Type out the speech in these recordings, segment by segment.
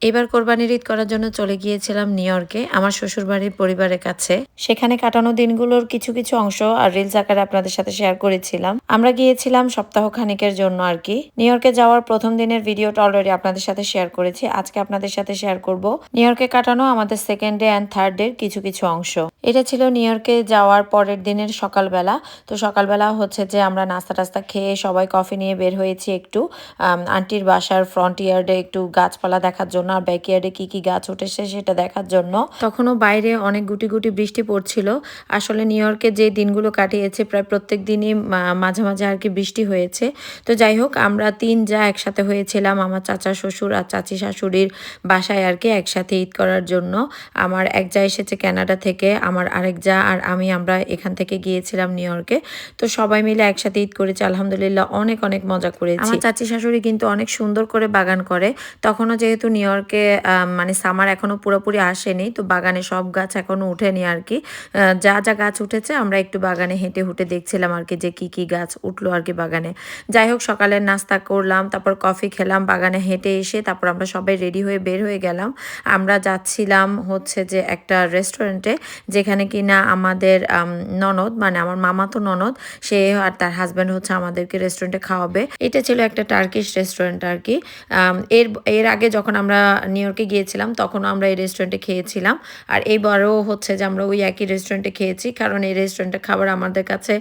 এবার কোরবানির ঈদ করার জন্য চলে গিয়েছিলাম নিউ ইয়র্কে আমার শ্বশুরবাড়ির পরিবারের কাছে। সেখানে কাটানো দিনগুলোর কিছু কিছু অংশ আর রিলস আকারে আপনাদের সাথে শেয়ার করেছিলাম। আমরা গিয়েছিলাম সপ্তাহ খানেকের জন্য আর কি। নিউ ইয়র্কে যাওয়ার প্রথম দিনের ভিডিওটা অলরেডি আপনাদের সাথে শেয়ার করেছি। আজকে আপনাদের সাথে শেয়ার করব নিউ ইয়র্কে কাটানো আমাদের সেকেন্ড ডে অ্যান্ড থার্ড ডের কিছু কিছু অংশ। এটা ছিল নিউ ইয়র্কে যাওয়ার পরের দিনের সকালবেলা। তো সকালবেলা হচ্ছে যে আমরা নাস্তা টাস্তা খেয়ে সবাই কফি নিয়ে বের হয়েছি একটু আন্টির বাসার ফ্রন্ট ইয়ার্ডে একটু গাছপালা দেখার জন্য আর ব্যাকইয়ার্ডে কি কি গাছ উঠেছে সেটা দেখার জন্য। তখনও বাইরে অনেক গুটি গুটি বৃষ্টি পড়ছিল। আসলে নিউ ইয়র্কে যে দিনগুলো কাটিয়েছে প্রায় প্রত্যেক দিনই মাঝে মাঝে আর কি বৃষ্টি হয়েছে। তো যাই হোক আমরা তিন যা একসাথে হয়েছিলাম আমার চাচা শ্বশুর আর চাচি শাশুড়ির বাসায় আর কি একসাথে ঈদ করার জন্য। আমার এক যা এসেছে কানাডা থেকে, আমার আরেক যা আর আমরা এখান থেকে গিয়েছিলাম নিউ ইয়র্কে। তো সবাই মিলে একসাথে ঈদ করেছি, আলহামদুলিল্লাহ অনেক অনেক মজা করেছি। আমার চাচি শাশুড়ি কিন্তু অনেক সুন্দর করে বাগান করে। তখনও যেহেতু নিউ ইয়র্কে মানে সামার এখনো পুরোপুরি আসেনি, তো বাগানে সব গাছ এখনো উঠেনি আর কি। যা যা গাছ উঠেছে আমরা একটু বাগানে হেঁটে হুটে দেখছিলাম আর কি যে কি কি গাছ উঠলো আর কি বাগানে। যাই হোক সকালের নাস্তা করলাম, তারপর কফি খেলাম, বাগানে হেঁটে এসে তারপর আমরা সবাই রেডি হয়ে বের হয়ে গেলাম। আমরা যাচ্ছিলাম হচ্ছে যে একটা রেস্টুরেন্টে, যেখানে কিনা আমাদের ননদ মানে আমার মামাতো ননদ সে আর তার হাজব্যান্ড হচ্ছে আমাদেরকে রেস্টুরেন্টে খাওয়াবে। এটা ছিল একটা টার্কিশ রেস্টুরেন্ট আর কি। এর এর আগে যখন আমরা নিউ ইয়র্কে গিয়েছিলাম তখনও আমরা এই রেস্টুরেন্টে খেয়েছিলাম। আর এইবারও হচ্ছে যে আমরা ওই একই রেস্টুরেন্টে খেয়েছি, কারণ এই রেস্টুরেন্টের খাবার আমাদের কাছে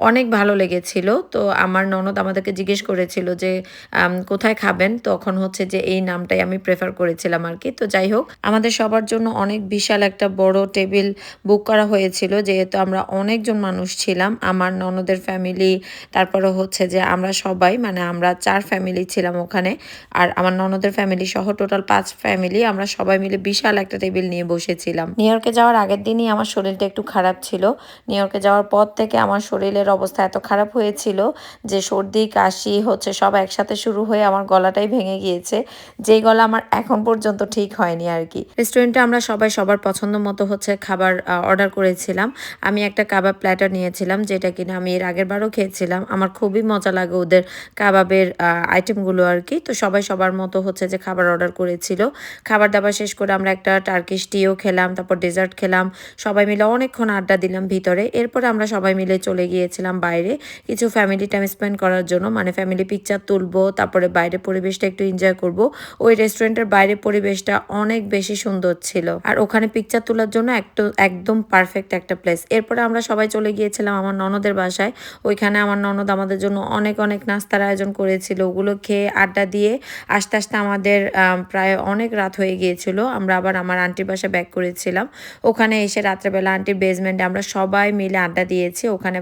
অনেক ভালো লেগেছিল। তো আমার ননদ আমাদেরকে জিজ্ঞেস করেছিল যে কোথায় খাবেন, তখন হচ্ছে যে এই নামটাই আমি প্রেফার করেছিলাম আর কি। তো যাই হোক আমাদের সবার জন্য অনেক বিশাল একটা বড় টেবিল বুক করা হয়েছিল, যেহেতু আমরা অনেকজন মানুষ ছিলাম। আমার ননদের ফ্যামিলি, তারপরে হচ্ছে যে আমরা সবাই মানে আমরা 4 ফ্যামিলি ছিলাম ওখানে। আর আমার ননদের ফ্যামিলি সহ টোটাল 5 ফ্যামিলি, আমরা সবাই মিলে বিশাল একটা টেবিল নিয়ে বসেছিলাম। নিউ ইয়র্কে যাওয়ার আগের দিনই আমার শরীরটা একটু খারাপ ছিল। নিউ ইয়র্কে যাওয়ার পর থেকে আমার শরীরের অবস্থা এত খারাপ হয়েছিল যে সর্দি কাশি হচ্ছে সব একসাথে শুরু হয়ে আমার গলাটাই ভেঙে গিয়েছে, যেই গলা আমার এখন পর্যন্ত ঠিক হয়নি আর কি। রেস্টুরেন্টে আমরা সবাই সবার পছন্দ মতো হচ্ছে খাবার অর্ডার করেছিলাম। আমি একটা কাবাব প্ল্যাটার নিয়েছিলাম, যেটা কিনা আমি এর আগের বারও খেয়েছিলাম। আমার খুবই মজা লাগে ওদের কাবাবের আইটেমগুলো আর কি। তো সবাই সবার মতো হচ্ছে যে খাবার অর্ডার করেছিল। খাবার দাবার শেষ করে আমরা একটা টার্কিশ টিও খেলাম, তারপর ডেজার্ট খেলাম, সবাই মিলে অনেকক্ষণ আড্ডা দিলাম ভিতরে। এরপরে আমরা সবাই মিলে চলে গিয়েছিলাম বাইরে কিছু ফ্যামিলি টাইম স্পেন্ড করার জন্য, মানে ফ্যামিলি পিকচার তুলবো, তারপরে বাইরে পরিবেশটা একটু এনজয় করব। ওই রেস্টুরেন্টের বাইরে পরিবেশটা অনেক বেশি সুন্দর ছিল, আর ওখানে পিকচার তোলার জন্য একদম পারফেক্ট একটা প্লেস। এরপরে আমরা সবাই চলে গিয়েছিলাম আমার ননদের বাসায়। ওইখানে আমার ননদ আমাদের জন্য অনেক অনেক নাস্তার আয়োজন করেছিল। ওগুলো খেয়ে আড্ডা দিয়ে আস্তে আস্তে আমাদের প্রায় অনেক রাত হয়ে গিয়েছিল। আমরা আবার আমার আন্টির বাসায় ব্যাক করেছিলাম। ওখানে এসে রাত্রেবেলা আন্টির বেসমেন্টে আমরা সবাই মিলে আড্ডা দিয়েছি। ওখানে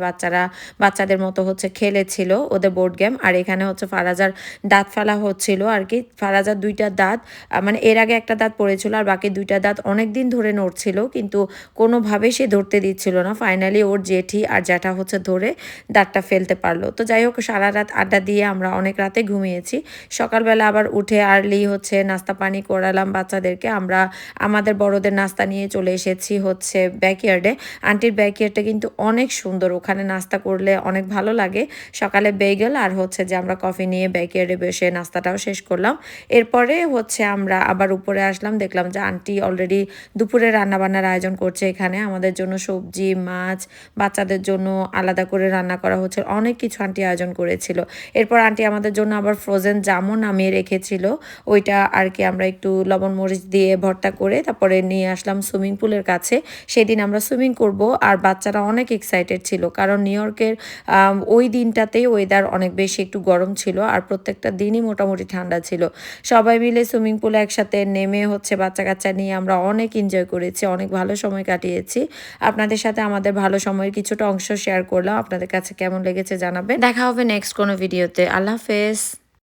বাচ্চাদের মতো হচ্ছে খেলেছিল ওদের বোর্ড গেম। আর এখানে হচ্ছে ফারাজার দাঁত ফেলা হচ্ছিল আর কি। ফারাজার 2টা দাঁত মানে এর আগে একটা দাঁত পড়েছিল আর বাকি 2টা দাঁত অনেক দিন ধরে নড়ছিল, কিন্তু কোনোভাবেই সে ধরতে দিচ্ছিল না। ফাইনালি ওর জেঠি আর জ্যাঠা হচ্ছে ধরে দাঁতটা ফেলতে পারলো। তো যাই হোক সারা রাত আড্ডা দিয়ে আমরা অনেক রাতে ঘুমিয়েছি। সকালবেলা আবার উঠে আর্লি হচ্ছে নাস্তা পানি করালাম বাচ্চাদেরকে। আমরা আমাদের বড়দের নাস্তা নিয়ে চলে এসেছি হচ্ছে ব্যাকইয়ার্ডে। আন্টির ব্যাকইয়ার্ডটা কিন্তু অনেক সুন্দর, ওখানে নাস্তা করলে অনেক ভালো লাগে। সকালে বেগেল আর হচ্ছে যে আমরা কফি নিয়ে ব্যাকইয়ার্ডে বসে নাস্তাটাও শেষ করলাম। এরপরে হচ্ছে আমরা আবার উপরে আসলাম, দেখলাম যে আন্টি অলরেডি দুপুরে রান্নাবান্নার আয়োজন করছে এখানে আমাদের জন্য। সবজি মাছ, বাচ্চাদের জন্য আলাদা করে রান্না করা হচ্ছে, অনেক কিছু আন্টি আয়োজন করেছিল। এরপর আন্টি আমাদের জন্য আবার ফ্রোজেন জামও নামিয়ে রেখেছিল, ওইটা আর কি আমরা একটু লবণ মরিচ দিয়ে ভর্তা করে তারপরে নিয়ে আসলাম সুইমিং পুলের কাছে। সেদিন আমরা সুইমিং করব, আর বাচ্চারা অনেক এক্সাইটেড ছিল, কারণ নিউ ইয়র্কের ওই দিনটাতেই ওয়েদার অনেক বেশি একটু গরম ছিল আর প্রত্যেকটা দিনই মোটামুটি ঠান্ডা ছিল। সবাই মিলে সুইমিং পুলে একসাথে নেমে হচ্ছে বাচ্চা কাচ্চা নিয়ে আমরা অনেক এনজয় করেছি, অনেক ভালো সময় কাটিয়েছি। আপনাদের সাথে আমাদের ভালো সময়ের কিছুটা অংশ শেয়ার করলাম। আপনাদের কাছে কেমন লেগেছে জানাবেন। দেখা হবে নেক্সট কোনো ভিডিওতে। আল্লাহ হাফেজ।